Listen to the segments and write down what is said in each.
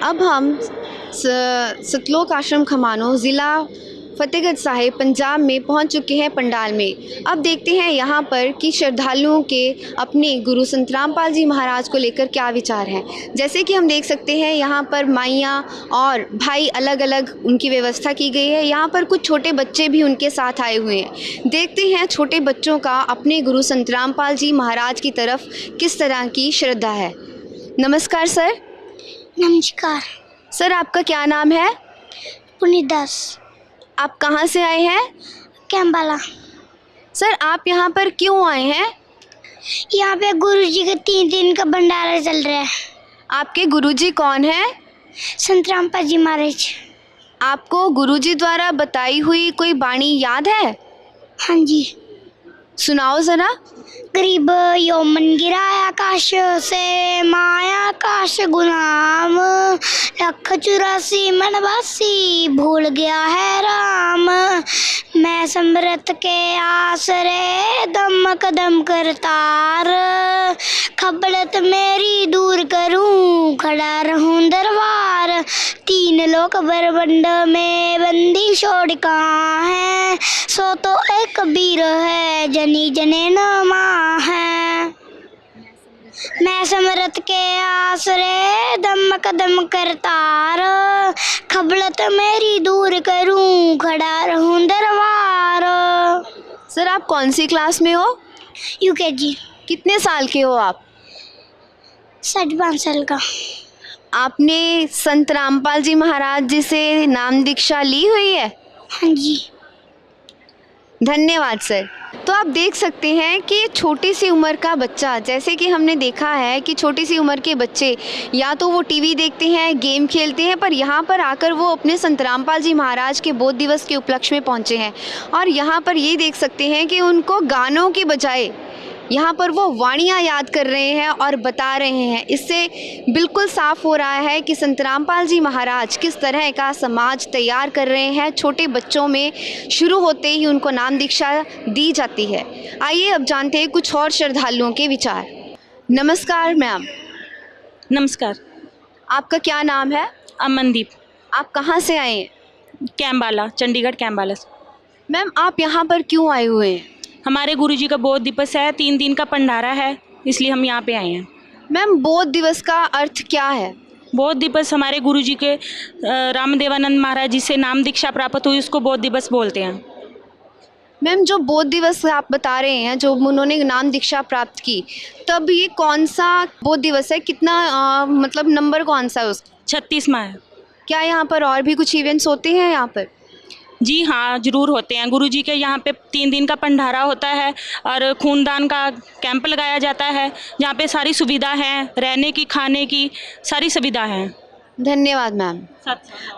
अब हम सतलोक आश्रम खमानों ज़िला फ़तेहगढ़ साहिब पंजाब में पहुंच चुके हैं पंडाल में। अब देखते हैं यहाँ पर कि श्रद्धालुओं के अपने गुरु संत रामपाल जी महाराज को लेकर क्या विचार हैं। जैसे कि हम देख सकते हैं यहाँ पर माइयाँ और भाई अलग अलग उनकी व्यवस्था की गई है। यहाँ पर कुछ छोटे बच्चे भी उनके साथ आए हुए हैं। देखते हैं छोटे बच्चों का अपने गुरु संत रामपाल जी महाराज की तरफ किस तरह की श्रद्धा है। नमस्कार सर। नमस्कार सर, आपका क्या नाम है? पुनीत दास। आप कहाँ से आए हैं? कैम्बाला। सर, आप यहाँ पर क्यों आए हैं? यहाँ पे गुरुजी का 3 दिन का भंडारा चल रहा है। आपके गुरुजी कौन है? संत रामपाल जी महाराज। आपको गुरुजी द्वारा बताई हुई कोई बाणी याद है? हाँ जी। सुनाओ ज़रा। गरीब यौमन गिरा आकाश से, माया आकाश गुलाम, 184 मनवासी भूल गया है राम। मैं समृत के आसरे दम कदम करतार, खबड़त मेरी दूर करूं खड़ा रहूं दरबार। 3 लोक बरबंड में बंदी छोड़ कहाँ है, सो तो एक वीर है जनी जने नमा है। मैं समरत के आसरे दम कदम करतार, खबड़त मेरी दूर करूं खड़ा रहूं दरबार। सर, आप कौन सी क्लास में हो? यूकेजी। कितने साल के हो आप? 5.5 साल का। आपने संत रामपाल जी महाराज जी से नाम दीक्षा ली हुई है? हाँ जी। धन्यवाद सर। तो आप देख सकते हैं कि छोटी सी उम्र का बच्चा, जैसे कि हमने देखा है कि छोटी सी उम्र के बच्चे या तो वो टीवी देखते हैं, गेम खेलते हैं, पर यहाँ पर आकर वो अपने संत रामपाल जी महाराज के बोध दिवस के उपलक्ष्य में पहुँचे हैं। और यहाँ पर ये देख सकते हैं कि उनको गानों की बजाय यहाँ पर वो वाणियाँ याद कर रहे हैं और बता रहे हैं। इससे बिल्कुल साफ हो रहा है कि संत रामपाल जी महाराज किस तरह का समाज तैयार कर रहे हैं। छोटे बच्चों में शुरू होते ही उनको नाम दीक्षा दी जाती है। आइए अब जानते हैं कुछ और श्रद्धालुओं के विचार। नमस्कार मैम। नमस्कार। आपका क्या नाम है? अमनदीप। आप कहाँ से आए हैं? कैम्बाला, चंडीगढ़ कैम्बाला से। मैम, आप यहाँ पर क्यों आए हुए हैं? हमारे गुरुजी का बोध दिवस है, 3 दिन का भंडारा है, इसलिए हम यहाँ पे आए हैं। मैम, बोध दिवस का अर्थ क्या है? बोध दिवस हमारे गुरुजी के रामदेवानंद महाराज जी से नाम दीक्षा प्राप्त हुई, उसको बोध दिवस बोलते हैं। मैम, जो बोध दिवस आप बता रहे हैं, जो उन्होंने नाम दीक्षा प्राप्त की, तब ये कौन सा बोध दिवस है? कितना मतलब नंबर कौन सा है उसका? 36वां है। क्या यहाँ पर और भी कुछ इवेंट्स होते हैं यहाँ पर? जी हाँ, ज़रूर होते हैं। गुरुजी के यहाँ पे 3 दिन का भंडारा होता है और खूनदान का कैंप लगाया जाता है, जहाँ पे सारी सुविधा हैं, रहने की, खाने की सारी सुविधा है। धन्यवाद मैम।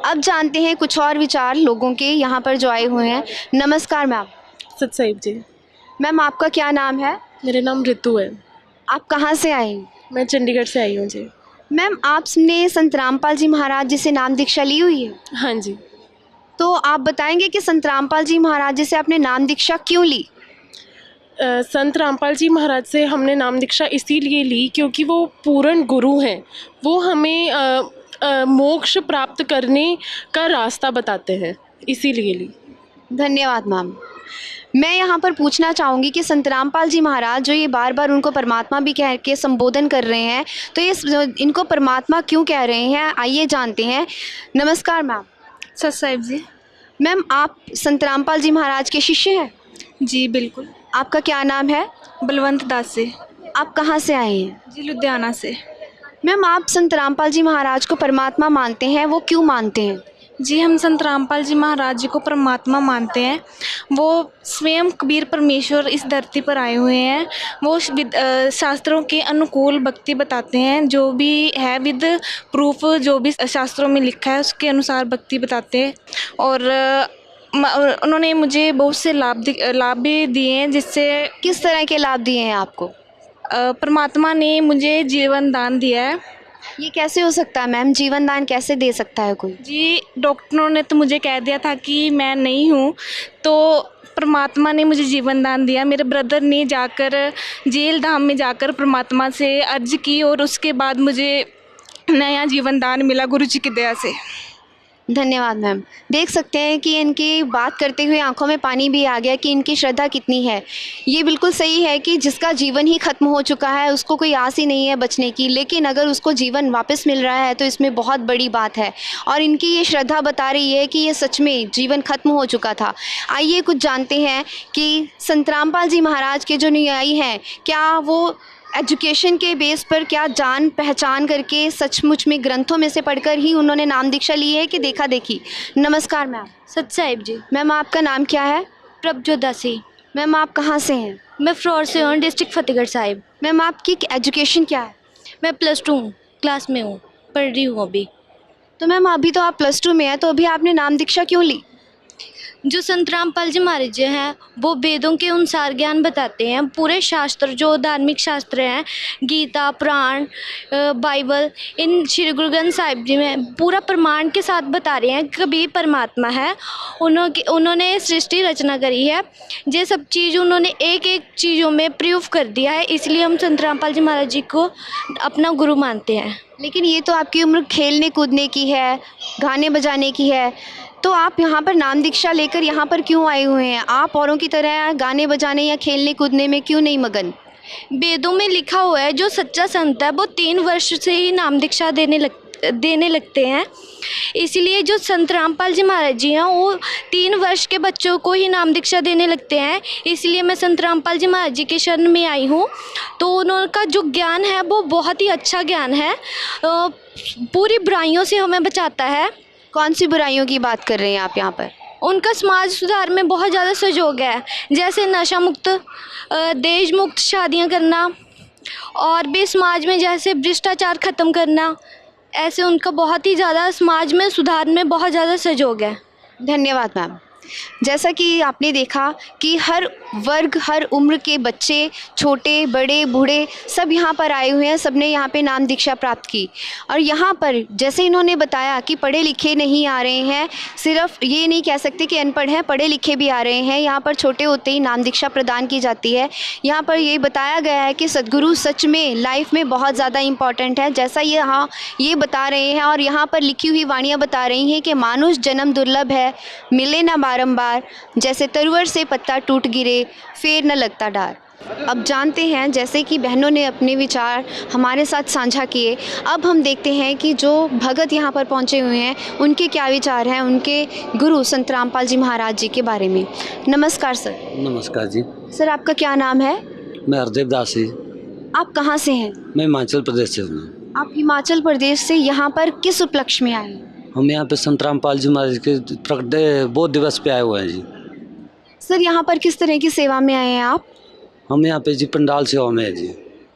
अब जानते हैं कुछ और विचार लोगों के यहाँ पर जो आए हुए हैं। नमस्कार मैम। सत साहिब जी। मैम, आपका क्या नाम है? मेरा नाम ऋतु है। आप कहाँ से आए हैं? मैं चंडीगढ़ से आई हूँ जी। मैम, आपने संत रामपाल जी महाराज जी से नाम दीक्षा ली हुई है? हाँ जी। तो आप बताएंगे कि संत रामपाल जी महाराज जी से आपने नाम दीक्षा क्यों ली? संत रामपाल जी महाराज से हमने नाम दीक्षा इसीलिए ली क्योंकि वो पूर्ण गुरु हैं। वो हमें मोक्ष प्राप्त करने का रास्ता बताते हैं, इसीलिए ली। धन्यवाद मैम। मैं यहाँ पर पूछना चाहूँगी कि संत रामपाल जी महाराज जो ये बार बार उनको परमात्मा भी कह के संबोधन कर रहे हैं, तो ये इनको परमात्मा क्यों कह रहे हैं, आइए जानते हैं। नमस्कार मैम। सत साहिब जी। मैम, आप संत रामपाल जी महाराज के शिष्य हैं? जी बिल्कुल। आपका क्या नाम है? बलवंत दास से। आप कहाँ से आए हैं? जी लुधियाना से। मैम, आप संत रामपाल जी महाराज को परमात्मा मानते हैं, वो क्यों मानते हैं? जी, हम संत रामपाल जी महाराज जी को परमात्मा मानते हैं। वो स्वयं कबीर परमेश्वर इस धरती पर आए हुए हैं। वो शास्त्रों के अनुकूल भक्ति बताते हैं, जो भी है विद प्रूफ, जो भी शास्त्रों में लिखा है उसके अनुसार भक्ति बताते हैं। और उन्होंने मुझे बहुत से लाभ भी दिए हैं। जिससे किस तरह के लाभ दिए हैं आपको? परमात्मा ने मुझे जीवन दान दिया है। ये कैसे हो सकता है मैम? जीवन दान कैसे दे सकता है कोई? जी, डॉक्टरों ने तो मुझे कह दिया था कि मैं नहीं हूँ, तो परमात्मा ने मुझे जीवन दान दिया। मेरे ब्रदर ने जाकर जेल धाम में जाकर परमात्मा से अर्ज की और उसके बाद मुझे नया जीवन दान मिला गुरु जी की दया से। धन्यवाद मैम। देख सकते हैं कि इनकी बात करते हुए आंखों में पानी भी आ गया कि इनकी श्रद्धा कितनी है। ये बिल्कुल सही है कि जिसका जीवन ही खत्म हो चुका है उसको कोई आस ही नहीं है बचने की, लेकिन अगर उसको जीवन वापस मिल रहा है तो इसमें बहुत बड़ी बात है और इनकी ये श्रद्धा बता रही है कि ये सच में जीवन खत्म हो चुका था। आइए कुछ जानते हैं कि संत रामपाल जी महाराज के जो अनुयायी हैं, क्या वो एजुकेशन के बेस पर, क्या जान पहचान करके सचमुच में ग्रंथों में से पढ़कर ही उन्होंने नाम दीक्षा ली है कि देखा देखी। नमस्कार मैम। सत साहिब जी। मैम आपका नाम क्या है? प्रभजोत दासी। मैम आप कहाँ से हैं? मैं फ्लोर से हूँ, डिस्ट्रिक्ट फतेहगढ़ साहिब। मैम आपकी एजुकेशन क्या है? मैं +2 क्लास में हूँ, पढ़ रही हूँ अभी। तो मैम अभी तो आप +2 में हैं, तो अभी आपने नाम दीक्षा क्यों ली? जो संत रामपाल जी महाराज जी हैं वो वेदों के अनुसार ज्ञान बताते हैं। पूरे शास्त्र जो धार्मिक शास्त्र हैं, गीता, पुराण, बाइबल, इन श्री गुरु ग्रंथ साहिब जी में पूरा प्रमाण के साथ बता रहे हैं कि कबीर परमात्मा है। उन्होंने सृष्टि रचना करी है। ये सब चीज़ उन्होंने एक एक चीज़ों में प्रूफ कर दिया है, इसलिए हम संत रामपाल जी महाराज जी को अपना गुरु मानते हैं। लेकिन ये तो आपकी उम्र खेलने कूदने की है, गाने बजाने की है, तो आप यहाँ पर नाम दीक्षा लेकर यहाँ पर क्यों आए हुए हैं? आप औरों की तरह गाने बजाने या खेलने कूदने में क्यों नहीं मगन? वेदों में लिखा हुआ है जो सच्चा संत है वो 3 वर्ष से ही नाम दीक्षा देने लगते हैं। इसलिए जो संत रामपाल जी महाराज जी हैं वो 3 वर्ष के बच्चों को ही नाम दीक्षा देने लगते हैं। इसलिए मैं संत रामपाल जी महाराज जी के शरण में आई हूँ। तो उनका जो ज्ञान है वो बहुत ही अच्छा ज्ञान है, पूरी बुराइयों से हमें बचाता है। कौन सी बुराइयों की बात कर रहे हैं आप यहाँ पर? उनका समाज सुधार में बहुत ज़्यादा सहयोग है, जैसे नशा मुक्त, दहेज मुक्त शादियाँ करना और भी समाज में जैसे भ्रष्टाचार ख़त्म करना, ऐसे उनका बहुत ही ज़्यादा समाज में सुधार में बहुत ज़्यादा सहयोग है। धन्यवाद मैम। जैसा कि आपने देखा कि हर वर्ग, हर उम्र के बच्चे, छोटे बड़े बूढ़े सब यहाँ पर आए हुए हैं, सबने यहाँ पे नाम दीक्षा प्राप्त की। और यहाँ पर जैसे इन्होंने बताया कि पढ़े लिखे नहीं आ रहे हैं, सिर्फ ये नहीं कह सकते कि अनपढ़ हैं, पढ़े लिखे भी आ रहे हैं। यहाँ पर छोटे होते ही नाम दीक्षा प्रदान की जाती है। यहाँ पर ये बताया गया है कि सद्गुरु सच में लाइफ में बहुत ज़्यादा इम्पॉर्टेंट है, जैसा ये बता रहे हैं। और यहाँ पर लिखी हुई वाणियाँ बता रही हैं कि मानुष जन्म दुर्लभ है, मिले ना बारंबार, जैसे तरवर से पत्ता टूट गिरे फिर न लगता डार। अब जानते हैं, जैसे कि बहनों ने अपने विचार हमारे साथ साझा किए, अब हम देखते हैं कि जो भगत यहाँ पर पहुँचे हुए हैं उनके क्या विचार हैं उनके गुरु संत रामपाल जी महाराज जी के बारे में। नमस्कार सर। नमस्कार जी। सर आपका क्या नाम है? मैं हरदेव दास ही। आप कहाँ से हैं? मैं हिमाचल प्रदेश से हूँ। आप हिमाचल प्रदेश से यहाँ पर किस उपलक्ष्य में आए? हम यहाँ पे संत रामपाल जी महाराज के प्रकट बोध दिवस पे आए हुए हैं जी। सर यहाँ पर किस तरह की सेवा में आए हैं आप? हम यहाँ पे जी पंडाल सेवा में है जी।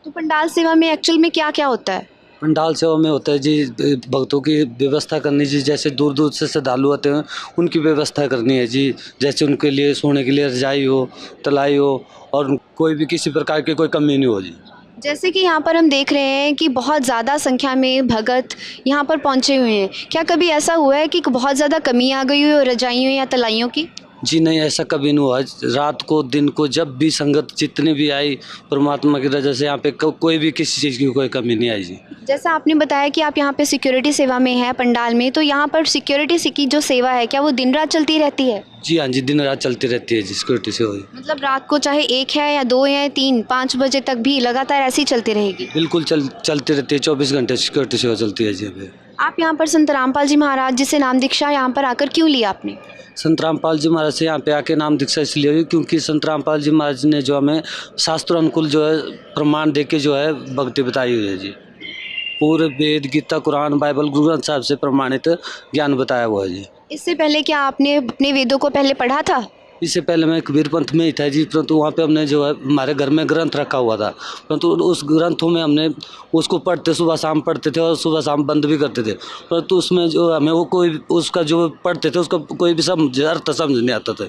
तो पंडाल सेवा में एक्चुअल में क्या क्या होता है? पंडाल सेवा में होता है जी भक्तों की व्यवस्था करनी जी, जैसे दूर दूर से श्रद्धालु आते हैं उनकी व्यवस्था करनी है जी, जैसे उनके लिए सोने के लिए रजाई हो, तलाई हो और कोई भी किसी प्रकार की कोई कमी नहीं हो जी। जैसे कि यहाँ पर हम देख रहे हैं कि बहुत ज़्यादा संख्या में भगत यहाँ पर पहुँचे हुए हैं, क्या कभी ऐसा हुआ है कि बहुत ज़्यादा कमी आ गई हो रजाइयों या तलाइयों की? जी नहीं, ऐसा कभी नहीं हुआ। रात को दिन को जब भी संगत जितनी भी आई परमात्मा की वजह से यहाँ पे कोई भी किसी चीज़ की कोई कमी नहीं आई जी। जैसा आपने बताया कि आप यहाँ पे सिक्योरिटी सेवा में हैं पंडाल में, तो यहाँ पर सिक्योरिटी की जो सेवा है क्या वो दिन रात चलती रहती है? जी हाँ जी, दिन रात चलती रहती है जी सिक्योरिटी सेवा। मतलब रात को चाहे 1 है या 2 या 3, 5 बजे तक भी लगातार ऐसी चलती रहेगी? बिल्कुल चलती रहती है, 24 घंटे सिक्योरिटी सेवा चलती है जी। अभी आप यहाँ पर संत रामपाल जी महाराज जी से नाम दीक्षा यहाँ पर आकर क्यों लिया आपने? संत रामपाल जी महाराज से यहाँ पे आके नाम दीक्षा इसलिए हुई क्योंकि संत रामपाल जी महाराज ने जो हमें शास्त्र अनुकूल जो है प्रमाण दे के जो है भक्ति बताई हुई है जी। पूरे वेद, गीता, कुरान, बाइबल, गुरु ग्रंथ साहिब से प्रमाणित ज्ञान बताया हुआ है जी। इससे पहले क्या आपने अपने वेदों को पहले पढ़ा था? इससे पहले मैं कबीर पंथ में ही था जी, परंतु वहाँ पे हमने जो है हमारे घर में ग्रंथ रखा हुआ था, परंतु उस ग्रंथों में हमने उसको पढ़ते सुबह शाम पढ़ते थे और सुबह शाम बंद भी करते थे, परंतु उसमें जो हमें वो कोई उसका जो पढ़ते थे उसका कोई भी अर्थ समझ नहीं आता था।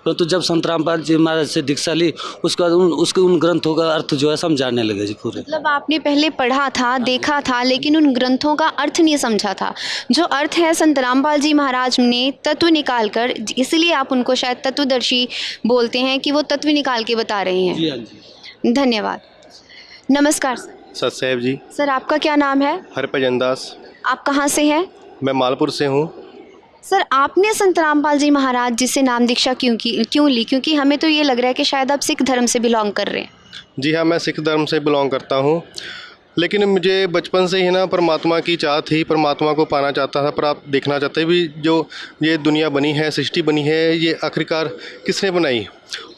परंतु जब संत रामपाल जी महाराज से दीक्षा ली उसके बाद उसके उन ग्रंथों का अर्थ जो है समझाने लगे जी पूरे। मतलब आपने पहले पढ़ा था, देखा था, लेकिन उन ग्रंथों का अर्थ नहीं समझा था। जो अर्थ है संत रामपाल जी महाराज ने तत्व निकाल कर, इसलिए आप उनको शायद तत्वदर्शी बोलते हैं कि वो तत्व निकाल के बता रहे हैं। जी हाँ जी। धन्यवाद। नमस्कार सत साहिब जी। सर आपका क्या नाम है? हरभजन दास। आप कहाँ से हैं? मैं मालपुर से हूँ। सर, आपने संत रामपाल जी महाराज जी से नाम दीक्षा क्यों ली? क्योंकि हमें तो ये लग रहा है कि शायद आप सिख धर्म से बिलोंग कर रहे हैं। जी हाँ, मैं सिख धर्म से बिलोंग करता हूँ, लेकिन मुझे बचपन से ही ना परमात्मा की चाह थी, परमात्मा को पाना चाहता था। पर आप देखना चाहते भी जो ये दुनिया बनी है, सृष्टि बनी है, ये आखिरकार किसने बनाई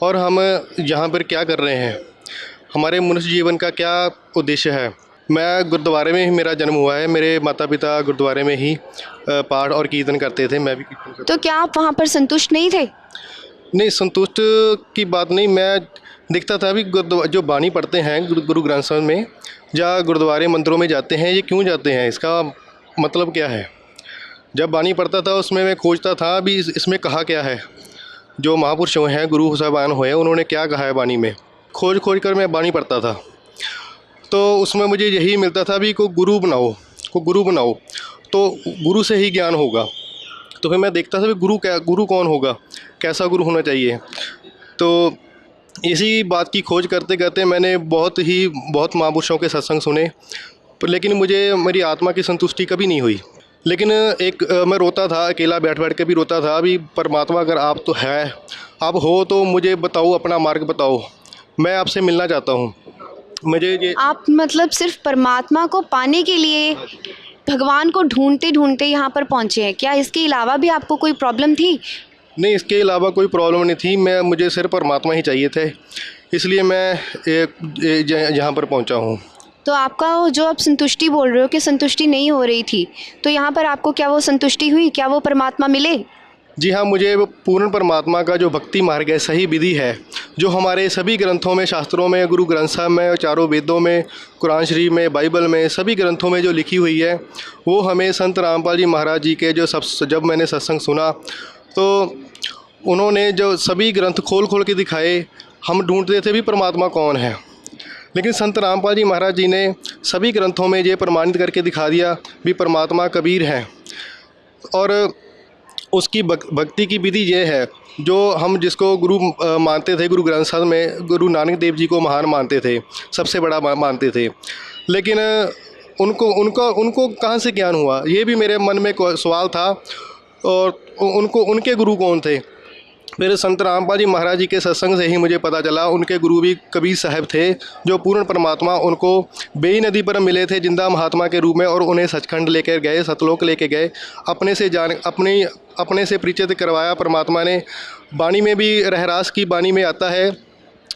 और हम यहाँ पर क्या कर रहे हैं, हमारे मनुष्य जीवन का क्या उद्देश्य है। मैं गुरुद्वारे में ही मेरा जन्म हुआ है, मेरे माता पिता गुरुद्वारे में ही पाठ और कीर्तन करते थे, मैं भी कीर्तन करता। तो क्या आप वहाँ पर संतुष्ट नहीं थे? नहीं, संतुष्ट की बात नहीं, मैं देखता था भी जो बानी पढ़ते हैं गुरु ग्रंथ साहिब में या गुरुद्वारे मंदिरों में जाते हैं, ये क्यों जाते हैं, इसका मतलब क्या है। जब बानी पढ़ता था उसमें मैं खोजता था भी इसमें कहा क्या है, जो महापुरुष हुए हैं, गुरु साहिबान हुए हैं, उन्होंने क्या कहा है बानी में, खोज कर मैं बानी पढ़ता था। तो उसमें मुझे यही मिलता था भी को गुरु बनाओ तो गुरु से ही ज्ञान होगा। तो फिर मैं देखता था भी गुरु कौन होगा, कैसा गुरु होना चाहिए। तो इसी बात की खोज करते करते मैंने बहुत महापुरुषों के सत्संग सुने, लेकिन मुझे मेरी आत्मा की संतुष्टि कभी नहीं हुई। लेकिन मैं रोता था, अकेला बैठ के भी रोता था, अभी परमात्मा अगर आप तो है, आप हो तो मुझे बताओ, अपना मार्ग बताओ, मैं आपसे मिलना चाहता हूँ। मुझे ये आप मतलब सिर्फ परमात्मा को पाने के लिए भगवान को ढूंढते ढूंढते यहाँ पर पहुँचे हैं, क्या इसके अलावा भी आपको कोई प्रॉब्लम थी? नहीं, इसके अलावा कोई प्रॉब्लम नहीं थी, मुझे सिर्फ परमात्मा ही चाहिए थे, इसलिए मैं यहाँ पर पहुँचा हूँ। तो आपका जो आप संतुष्टि बोल रहे हो कि संतुष्टि नहीं हो रही थी, तो यहाँ पर आपको क्या वो संतुष्टि हुई, क्या वो परमात्मा मिले? जी हाँ, मुझे पूर्ण परमात्मा का जो भक्ति मार्ग है, सही विधि है, जो हमारे सभी ग्रंथों में, शास्त्रों में, गुरु ग्रंथ साहिब में, चारों वेदों में, कुरान शरीफ में, बाइबल में, सभी ग्रंथों में जो लिखी हुई है, वो हमें संत रामपाल जी महाराज जी के जब मैंने सत्संग सुना तो उन्होंने जो सभी ग्रंथ खोल के दिखाए। हम ढूंढते थे भी परमात्मा कौन है, लेकिन संत रामपाल जी महाराज जी ने सभी ग्रंथों में ये प्रमाणित करके दिखा दिया भी परमात्मा कबीर है। और उसकी भक्ति की विधि ये है, जो हम जिसको गुरु मानते थे, गुरु ग्रंथ साहिब में गुरु नानक देव जी को महान मानते थे, सबसे बड़ा मानते थे, लेकिन उनको कहाँ से ज्ञान हुआ, ये भी मेरे मन में सवाल था। और उनके गुरु कौन थे? फिर संत रामपाल जी महाराज जी के सत्संग से ही मुझे पता चला उनके गुरु भी कबीर साहब थे, जो पूर्ण परमात्मा उनको बेई नदी पर मिले थे जिंदा महात्मा के रूप में, और उन्हें सचखंड लेकर गए, सतलोक लेके गए, अपने से परिचित करवाया परमात्मा ने। बाणी में भी रहरास की बाणी में आता है,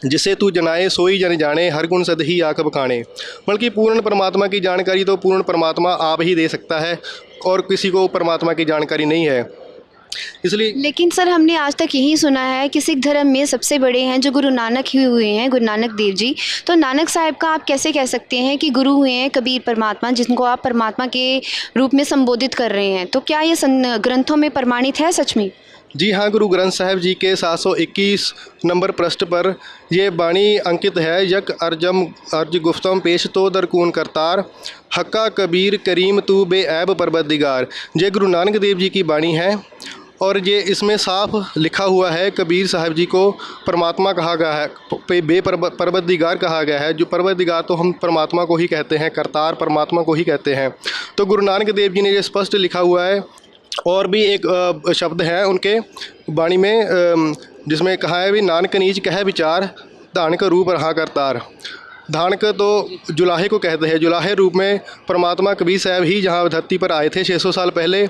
जिसे तू जनाए सोई जन जाने, हर गुण सद ही आख बखाने। बल्कि पूर्ण परमात्मा की जानकारी तो पूर्ण परमात्मा आप ही दे सकता है, और किसी को परमात्मा की जानकारी नहीं है, इसलिए। लेकिन सर, हमने आज तक यही सुना है कि सिख धर्म में सबसे बड़े हैं जो गुरु नानक ही हुए हैं, गुरु नानक देव जी। तो नानक साहिब का आप कैसे कह सकते हैं कि गुरु हुए हैं कबीर परमात्मा, जिनको आप परमात्मा के रूप में संबोधित कर रहे हैं? तो क्या ये ग्रंथों में प्रमाणित है सच में? जी हाँ, गुरु ग्रंथ साहिब जी के 721 नंबर पृष्ठ पर ये बाणी अंकित है। यक अर्ज गुफ्तम पेश तो दरकून करतार, हक्का कबीर करीम तू बेऐब परवरदिगार। ये गुरु नानक देव जी की बाणी है, और ये इसमें साफ लिखा हुआ है कबीर साहब जी को परमात्मा कहा गया है, परवरदिगार कहा गया है। जो परवरदिगार तो हम परमात्मा को ही कहते हैं, करतार परमात्मा को ही कहते हैं। तो गुरु नानक देव जी ने ये स्पष्ट लिखा हुआ है। और भी एक शब्द है उनके बाणी में, जिसमें कहा है भी नानक नीच कह विचार, धानक रूप रहा करतार। धानक तो जुलाहे को कहते हैं, जुलाहे रूप में परमात्मा कबीर साहब ही जहाँ धरती पर आए थे 600 साल पहले,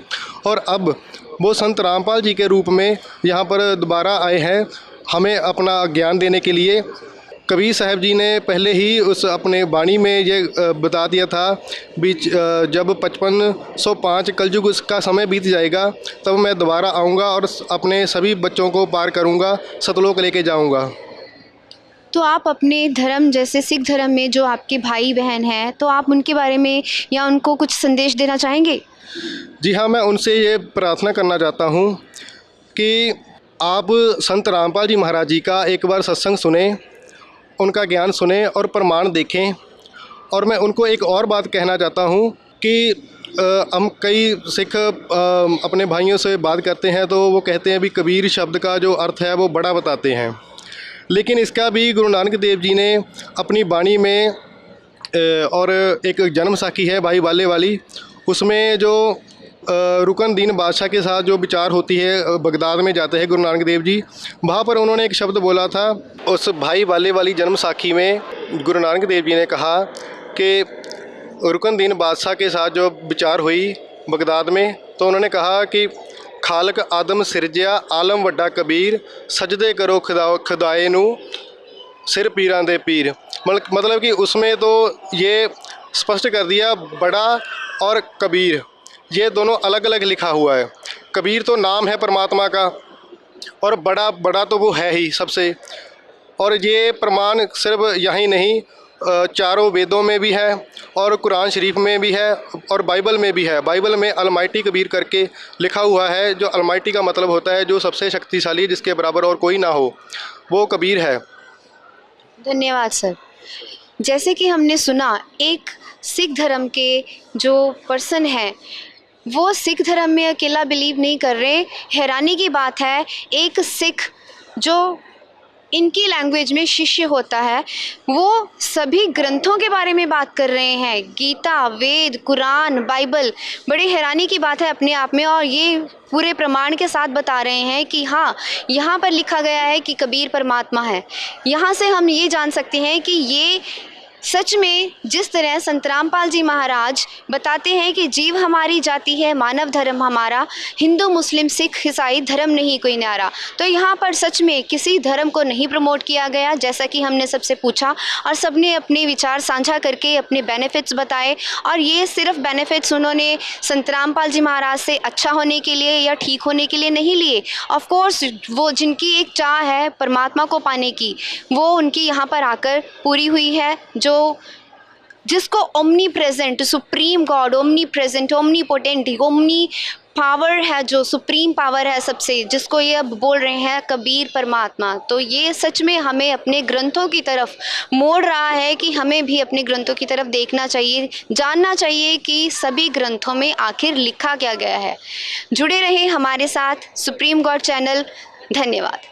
और अब वो संत रामपाल जी के रूप में यहाँ पर दोबारा आए हैं हमें अपना ज्ञान देने के लिए। कबीर साहब जी ने पहले ही उस अपने वाणी में ये बता दिया था बीच जब 5505 कलयुग का समय बीत जाएगा, तब मैं दोबारा आऊँगा और अपने सभी बच्चों को पार करूँगा, सतलोक लेके जाऊँगा। तो आप अपने धर्म जैसे सिख धर्म में जो आपके भाई बहन हैं, तो आप उनके बारे में या उनको कुछ संदेश देना चाहेंगे? जी हाँ, मैं उनसे ये प्रार्थना करना चाहता हूँ कि आप संत रामपाल जी महाराज जी का एक बार सत्संग सुने, उनका ज्ञान सुने और प्रमाण देखें। और मैं उनको एक और बात कहना चाहता हूँ कि हम कई सिख अपने भाइयों से बात करते हैं तो वो कहते हैं भी कबीर शब्द का जो अर्थ है वो बड़ा बताते हैं, लेकिन इसका भी गुरु नानक देव जी ने अपनी वाणी में और एक जन्म साखी है भाई वाले वाली, उसमें जो रुकन दीन बादशाह के साथ जो विचार होती है, बगदाद में जाते हैं गुरु नानक देव जी, वहाँ पर उन्होंने एक शब्द बोला था। उस भाई वाले वाली जन्म साखी में गुरु नानक देव जी ने कहा कि रुकन दीन बादशाह के साथ जो विचार हुई बगदाद में, तो उन्होंने कहा कि खालक आदम सिरजिया आलम वड्डा कबीर सजदे करो खुदाए नू सिर पीरां दे पीर। मतलब कि उसमें तो ये स्पष्ट कर दिया बड़ा और कबीर ये दोनों अलग अलग लिखा हुआ है। कबीर तो नाम है परमात्मा का और बड़ा तो वो है ही सबसे। और ये प्रमाण सिर्फ यहीं नहीं, चारों वेदों में भी है और कुरान शरीफ में भी है और बाइबल में भी है। बाइबल में अलमाइटी कबीर करके लिखा हुआ है, जो अलमाइटी का मतलब होता है जो सबसे शक्तिशाली, जिसके बराबर और कोई ना हो, वो कबीर है। धन्यवाद सर। जैसे कि हमने सुना, एक सिख धर्म के जो पर्सन है वो सिख धर्म में अकेला बिलीव नहीं कर रहे। हैरानी की बात है, एक सिख जो इनकी लैंग्वेज में शिष्य होता है वो सभी ग्रंथों के बारे में बात कर रहे हैं, गीता, वेद, कुरान, बाइबल। बड़ी हैरानी की बात है अपने आप में, और ये पूरे प्रमाण के साथ बता रहे हैं कि हाँ, यहाँ पर लिखा गया है कि कबीर परमात्मा है। यहाँ से हम ये जान सकते हैं कि ये सच में जिस तरह संत रामपाल जी महाराज बताते हैं कि जीव हमारी जाति है, मानव धर्म हमारा, हिंदू मुस्लिम सिख ईसाई धर्म नहीं कोई न्यारा। तो यहाँ पर सच में किसी धर्म को नहीं प्रमोट किया गया, जैसा कि हमने सबसे पूछा, और सबने अपने विचार साझा करके अपने बेनिफिट्स बताए। और ये सिर्फ बेनिफिट्स उन्होंने संत रामपाल जी महाराज से अच्छा होने के लिए या ठीक होने के लिए नहीं लिए। ऑफ कोर्स वो जिनकी एक चाह है परमात्मा को पाने की, वो उनकी यहाँ पर आकर पूरी हुई है। जिसको omni present supreme God, omni present, omni potent, omni power है, जो सुप्रीम पावर है सबसे, जिसको ये अब बोल रहे हैं कबीर परमात्मा। तो ये सच में हमें अपने ग्रंथों की तरफ मोड़ रहा है कि हमें भी अपने ग्रंथों की तरफ देखना चाहिए, जानना चाहिए कि सभी ग्रंथों में आखिर लिखा क्या गया है। जुड़े रहें हमारे साथ सुप्रीम गॉड चैनल। धन्यवाद।